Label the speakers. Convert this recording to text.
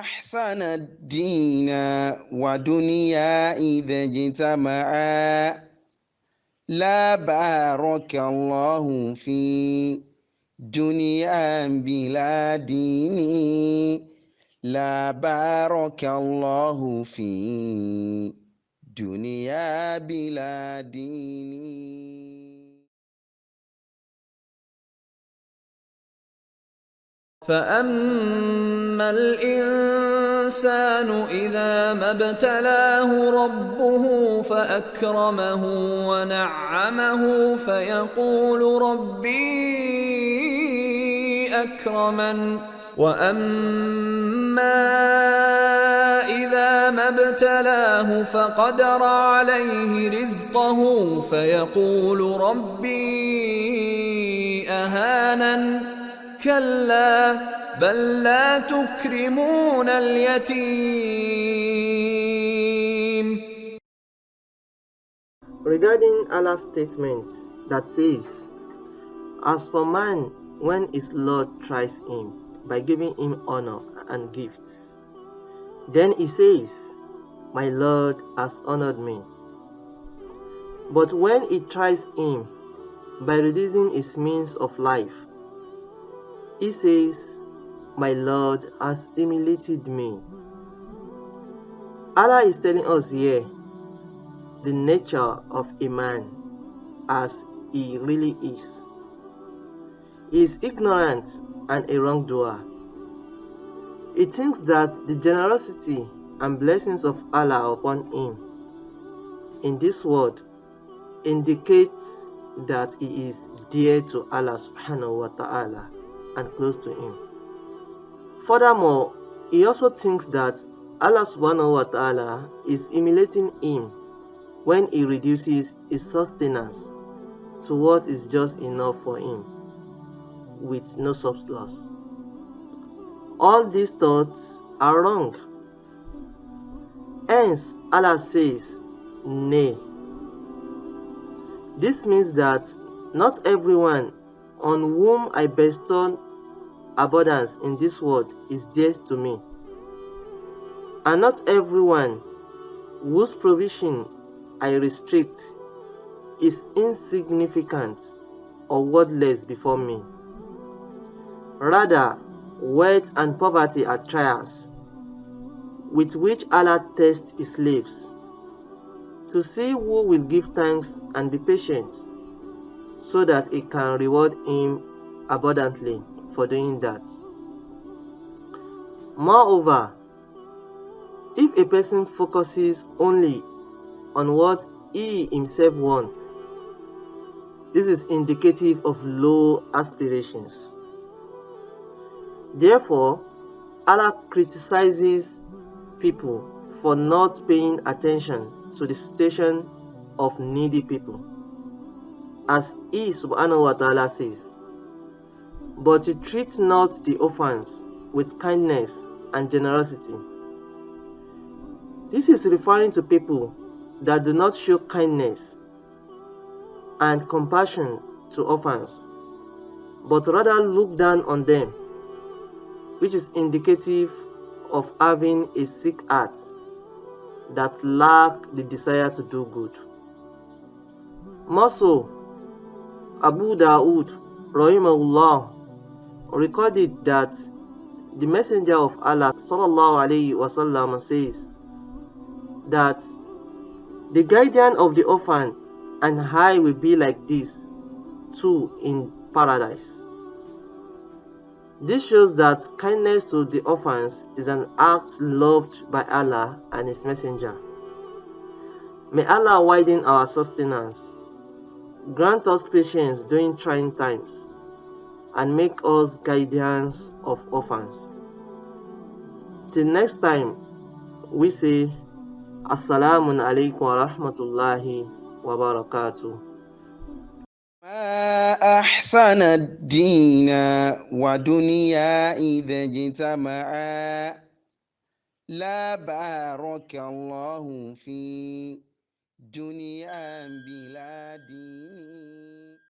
Speaker 1: أحسن الدين ودنيا إذا اجتمعا لا بارك الله في دنيا بلا دين لا بارك الله في دنيا بلا دين.
Speaker 2: فأما الإنسان إذا ما ابتلاه ربه فأكرمه ونعمه فيقول ربي أكرمن وأما إذا ما ابتلاه فقدر عليه رزقه فيقول ربي أهانن كلا بل لا تكرمون اليتيم.
Speaker 3: Regarding Allah's statement that says, as for man when his Lord tries him by giving him honor and gifts, then he says, my Lord has honored me. But when he tries him by reducing his means of life, he says, my Lord has humiliated me. Allah is telling us here the nature of a man as he really is. He is ignorant and a wrongdoer. He thinks that the generosity and blessings of Allah upon him in this world indicates that he is dear to Allah subhanahu wa ta'ala and close to him. Furthermore, he also thinks that Allah subhanahu wa ta'ala is humiliating him when he reduces his sustenance to what is just enough for him with no surplus. All these thoughts are wrong. Hence, Allah says, nay. This means that not everyone on whom I bestow abundance in this world is dear to me, and not everyone whose provision I restrict is insignificant or worthless before me. Rather, wealth and poverty are trials with which Allah tests his slaves to see who will give thanks and be patient, so that he can reward him abundantly for doing that. Moreover, if a person focuses only on what he himself wants, this is indicative of low aspirations. Therefore, Allah criticizes people for not paying attention to the situation of needy people, as He subhanahu wa ta'ala says, but He treats not the orphans with kindness and generosity. This is referring to people that do not show kindness and compassion to orphans, but rather look down on them, which is indicative of having a sick heart that lack the desire to do good. More so, Abu Dawood rahimahullah recorded that the Messenger of Allah sallallahu alaihi wasallam says that the guardian of the orphan and I will be like this too in paradise. This shows that kindness to the orphans is an act loved by Allah and His Messenger. May Allah widen our sustenance, grant us patience during trying times, and make us guardians of orphans. Till next time, we say Assalamu alaikum wa rahmatullahi wa barakatuh.
Speaker 1: ما أحسن الدين ودنيا إذا اجتمعا لا بارك الله في دنيا بلا دين.